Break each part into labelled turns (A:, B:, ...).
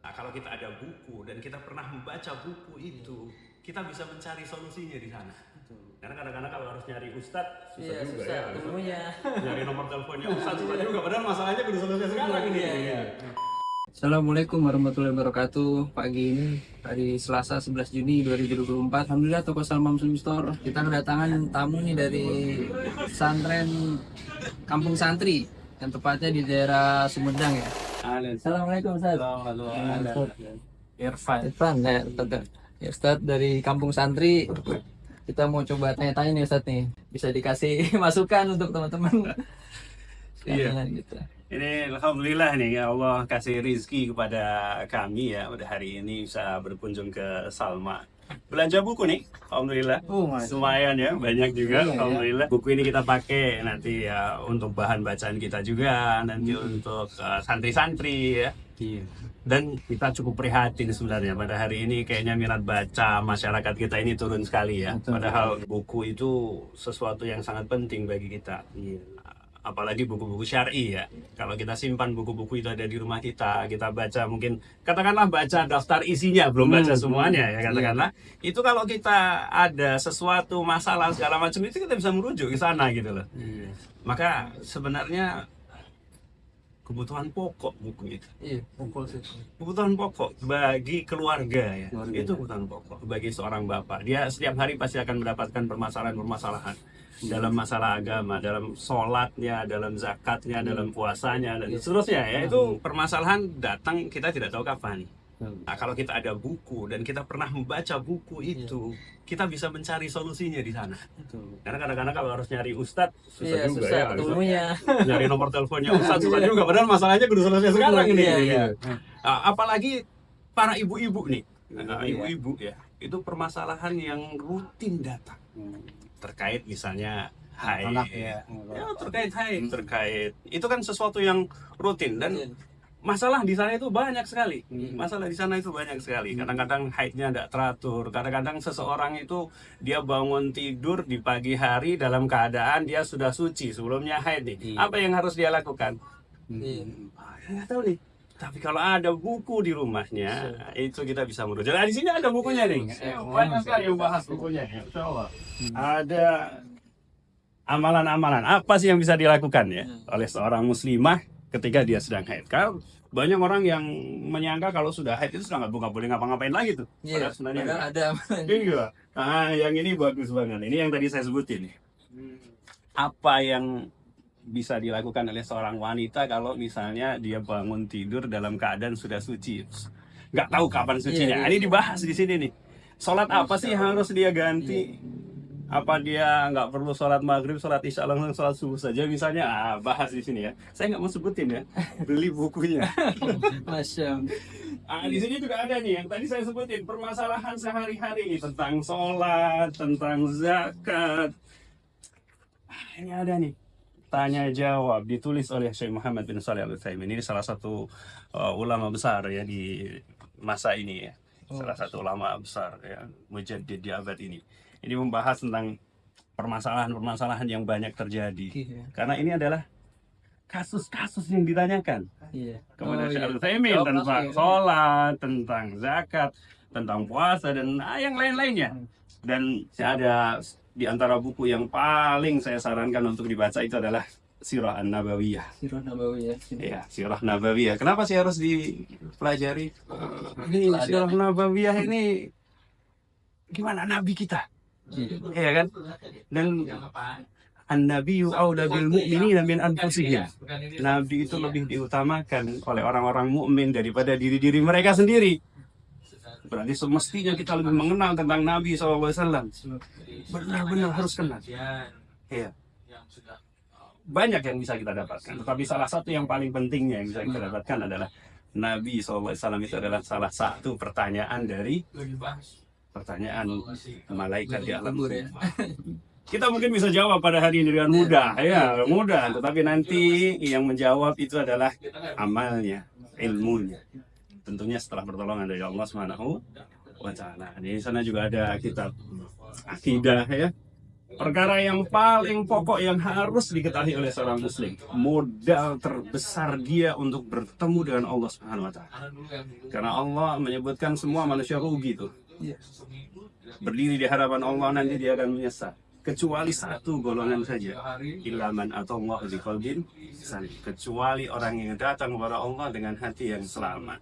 A: Nah, kalau kita ada buku dan kita pernah membaca buku itu, kita bisa mencari solusinya di sana. Karena kadang-kadang kalau harus nyari ustadz susah juga
B: susah,
A: ya.
B: ketemunya.
A: Nyari nomor teleponnya ustadz susah juga. Padahal masalahnya kudu selesai sekarang ini.
B: Iya. Assalamualaikum warahmatullahi wabarakatuh. Pagi ini hari Selasa 11 Juni 2024. Alhamdulillah toko Salma Muslim Store kita kedatangan tamu nih dari pesantren Kampung Santri yang tepatnya di daerah Sumedang ya. Assalamualaikum Ustaz. Irfan ya, Ustaz. Ya, Ustaz dari Kampung Santri. Kita mau coba tanya-tanya nih Ustaz nih. Bisa dikasih masukan untuk teman-teman.
A: Iya.
B: Gitu.
A: Ini alhamdulillah nih ya Allah kasih rizki kepada kami ya pada hari ini bisa berkunjung ke Salma. Belanja buku nih, alhamdulillah. Lumayan ya, banyak juga, alhamdulillah. Buku ini kita pakai nanti ya untuk bahan bacaan kita juga, nanti untuk santri-santri ya. Dan kita cukup prihatin sebenarnya pada hari ini kayaknya minat baca masyarakat kita ini turun sekali ya. Padahal buku itu sesuatu yang sangat penting bagi kita. Apalagi buku-buku syar'i ya. Kalau kita simpan buku-buku itu ada di rumah kita baca mungkin katakanlah baca daftar isinya, belum baca semuanya ya katakanlah. Itu kalau kita ada sesuatu masalah segala macam itu kita bisa merujuk ke sana gitu loh. Maka sebenarnya kebutuhan pokok buku itu. Kebutuhan pokok bagi keluarga ya. Itu kebutuhan pokok bagi seorang bapak. Dia setiap hari pasti akan mendapatkan permasalahan-permasalahan dalam masalah agama, dalam sholatnya, dalam zakatnya, dalam puasanya dan seterusnya ya. Itu permasalahan datang kita tidak tahu kapan. Nah, kalau kita ada buku dan kita pernah membaca buku itu, kita bisa mencari solusinya di sana. Karena kadang-kadang kalau harus nyari ustadz susah juga ya.
B: Ketemunya.
A: Nyari nomor teleponnya ustadz susah juga. Padahal masalahnya kudu selesai sekarang ini. Apalagi para ibu-ibu nih, ibu-ibu ya, itu permasalahan yang rutin datang terkait misalnya haid, terkait itu kan sesuatu yang rutin dan masalah di sana itu banyak sekali. Masalah di sana itu banyak sekali. Kadang-kadang haidnya tidak teratur. Kadang-kadang seseorang itu dia bangun tidur di pagi hari dalam keadaan dia sudah suci sebelumnya haid nih. Apa yang harus dia lakukan? Nggak tahu nih. Tapi kalau ada buku di rumahnya, itu kita bisa merujuk. Nah, di sini ada bukunya nih. Banyak sekali yang bahas bukunya. Insya Allah. Ada amalan-amalan apa sih yang bisa dilakukan ya oleh seorang muslimah ketika dia sedang haid. Kalau banyak orang yang menyangka kalau sudah haid itu sudah nggak boleh ngapa-ngapain lagi tuh. Padahal sebenarnya
B: ada.
A: Iya. Nah, yang ini bagus banget. Ini yang tadi saya sebutin nih. Apa yang bisa dilakukan oleh seorang wanita kalau misalnya dia bangun tidur dalam keadaan sudah suci, nggak tahu kapan sucinya. Ini dibahas di sini nih. Sholat apa sih yang harus dia ganti? Apa dia nggak perlu sholat maghrib, sholat isya langsung sholat subuh saja misalnya? Bahas di sini ya. Saya nggak mau sebutin ya. Beli bukunya.
B: Masya.
A: Di sini juga ada nih yang tadi saya sebutin permasalahan sehari-hari nih tentang sholat, tentang zakat. Ini ada nih. Tanya jawab ditulis oleh Syekh Muhammad bin Shalih Al-Utsaimin. Ini salah satu ulama besar ya di masa ini ya. Salah satu ulama besar ya, mujaddid di abad ini. Ini membahas tentang permasalahan-permasalahan yang banyak terjadi. Karena ini adalah kasus-kasus yang ditanyakan kepada Syekh Al-Utsaimin tentang sholat, tentang zakat, tentang puasa dan yang lain-lainnya. Dan ada di antara buku yang paling saya sarankan untuk dibaca itu adalah Sirah An-Nabawiyah. Iya, Sirah Nabawiyah. Kenapa sih harus dipelajari? Ini Sirah Nabawiyah ini gimana Nabi kita? Iya kan? Dan An-Nabiyyu aula bil mu'minina min anfusihim. Nabi itu lebih diutamakan oleh orang-orang mukmin daripada diri-diri mereka sendiri. Berarti semestinya kita lebih mengenal tentang Nabi SAW. Benar-benar harus kenal. Iya. Banyak yang bisa kita dapatkan. Tetapi salah satu yang paling pentingnya yang bisa kita dapatkan adalah Nabi SAW itu adalah salah satu pertanyaan dari pertanyaan malaikat di alam kubur. Kita mungkin bisa jawab pada hari ini dengan mudah, ya mudah. Tetapi nanti yang menjawab itu adalah amalnya, ilmunya. Tentunya setelah pertolongan dari Allah Subhanahu wa Ta'ala. Di sana juga ada kitab akidah ya. Perkara yang paling pokok yang harus diketahui oleh seorang muslim, modal terbesar dia untuk bertemu dengan Allah Subhanahu wa taala. Karena Allah menyebutkan semua manusia rugi tuh.
B: Iya.
A: Berdiri di hadapan Allah nanti dia akan menyesal. Kecuali satu golongan saja, ilaman atau Allah biqalbin salim. Kecuali orang yang datang kepada Allah dengan hati yang selamat.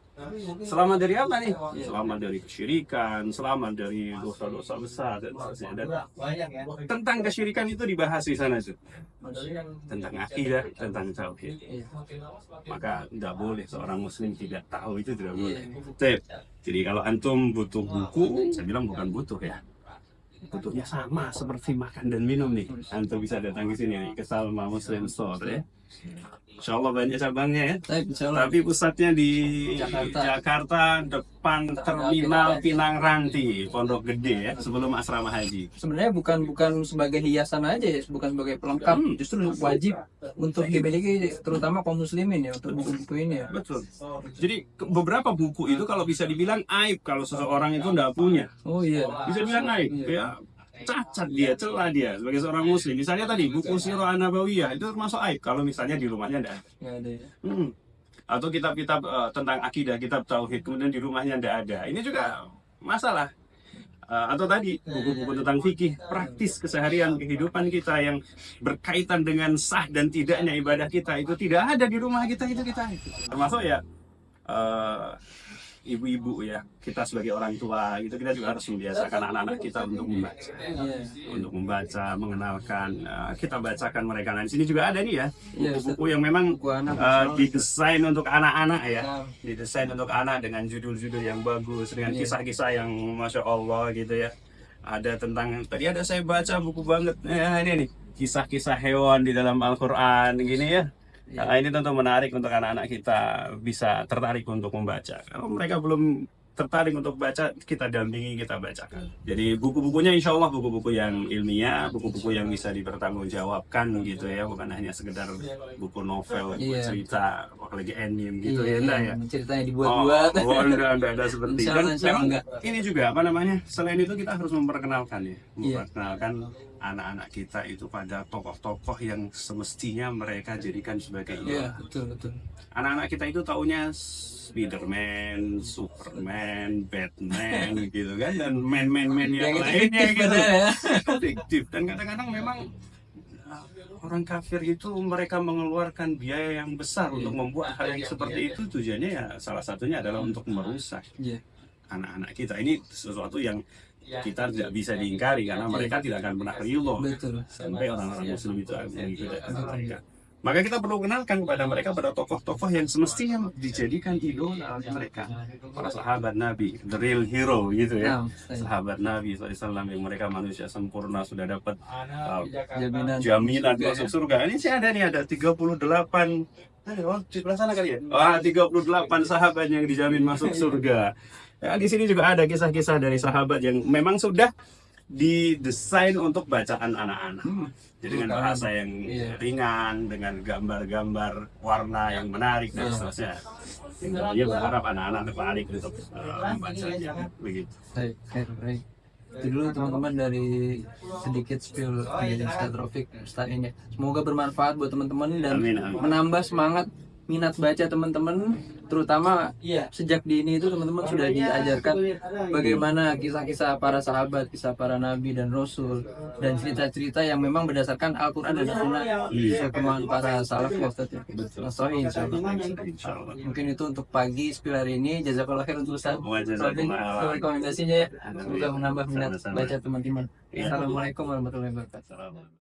A: Selamat dari apa nih? Selamat dari kesyirikan, selamat dari dosa-dosa besar dan seterusnya. Dan tentang kesyirikan itu dibahas di sana tuh. Tentang akidah, tentang tauhid. Maka tidak boleh seorang muslim tidak tahu, itu tidak boleh. Jadi kalau antum butuh buku, saya bilang bukan butuh ya. Butuhnya sama seperti makan dan minum nih. Antum bisa datang ke sini nih, ke Salma Muslim Store ya. Insya Allah banyak cabangnya ya. Tapi pusatnya di Jakarta, depan Terminal Pinang Ranti, Pondok Gede ya, sebelum asrama haji.
B: Sebenarnya bukan sebagai hiasan aja ya, bukan sebagai pelengkap, justru wajib untuk dimiliki, terutama kaum muslimin ya, untuk buku-buku ini ya.
A: Betul. Jadi beberapa buku itu kalau bisa dibilang aib kalau seseorang itu tidak punya.
B: Oh iya.
A: Bisa dibilang aib ya. Cacat dia, celah dia sebagai seorang muslim. Misalnya tadi buku Sirah An-Nabawiyah itu termasuk aib kalau misalnya di rumahnya tidak ada.
B: Nggak ada ya.
A: Atau kitab-kitab tentang akidah, kitab tauhid, kemudian di rumahnya tidak ada. Ini juga masalah. Atau tadi buku-buku tentang fikih, praktis keseharian kehidupan kita yang berkaitan dengan sah dan tidaknya ibadah kita, itu tidak ada di rumah kita, itu kita. Termasuk ya ibu-ibu ya, kita sebagai orang tua gitu, kita juga harus membiasakan anak-anak kita untuk membaca, untuk membaca, mengenalkan, kita bacakan mereka. Nah di sini juga ada nih ya buku-buku yang memang didesain untuk anak-anak ya, didesain untuk anak dengan judul-judul yang bagus, dengan kisah-kisah yang masya Allah gitu ya. Ada tentang, tadi ada saya baca buku banget ya, ini nih kisah-kisah hewan di dalam Al-Quran gini ya. Nah, ini tentu menarik untuk anak-anak kita bisa tertarik untuk membaca. Kalau mereka belum tertarik untuk baca, kita dampingi, kita bacakan. Jadi buku-bukunya insya Allah buku-buku yang ilmiah, buku-buku yang bisa dipertanggungjawabkan gitu ya, bukan hanya sekedar buku novel, buku cerita, apalagi anime gitu ya, enggak ya.
B: Ceritanya dibuat-buat.
A: Enggak ada seperti itu. Dan memang ini juga apa namanya? Selain itu kita harus memperkenalkan ya, memperkenalkan anak-anak kita itu pada tokoh-tokoh yang semestinya mereka jadikan sebagai idola.
B: Betul.
A: Anak-anak kita itu taunya Spiderman, Superman, Batman gitu kan, dan man-man yang lainnya gitu. Fiktif. Dan kadang-kadang memang orang kafir itu mereka mengeluarkan biaya yang besar untuk membuat hal yang seperti itu. Tujuannya ya salah satunya adalah untuk merusak anak-anak kita. Ini sesuatu yang kita tidak bisa diingkari karena mereka tidak akan pernah ridho sampai orang-orang muslim itu akan mengikuti mereka. Maka kita perlu kenalkan kepada mereka pada tokoh-tokoh yang semestinya dijadikan idola oleh mereka, para sahabat Nabi, the real hero gitu ya, sahabat Nabi SAW yang mereka manusia sempurna, sudah dapat jaminan masuk surga. Ini sih ada nih, ada 38 di sebelah sana kali ya. 38 sahabat yang dijamin masuk surga. Ya, di sini juga ada kisah-kisah dari sahabat yang memang sudah didesain untuk bacaan anak-anak. Jadi dengan bahasa yang ringan, dengan gambar-gambar warna yang menarik dan seterusnya. Dia berharap anak-anak tertarik untuk membacanya. Begitu.
B: Baik. Itu dulu teman-teman dari sedikit spill dari Ustaz Rafiq Ustaz ini. Semoga bermanfaat buat teman-teman dan menambah semangat minat baca teman-teman, terutama sejak dini itu teman-teman sudah diajarkan bagaimana kisah-kisah para sahabat, kisah para nabi dan rasul, dan cerita-cerita yang memang berdasarkan Al-Quran dan Sunnah sesuai para salaf ya Ustaz ya. Sahih insyaallah. Mungkin itu untuk pagi spill hari ini. Jazakallah khair untuk Ustaz rekomendasinya ya, semoga menambah minat baca teman-teman. Assalamualaikum warahmatullahi wabarakatuh.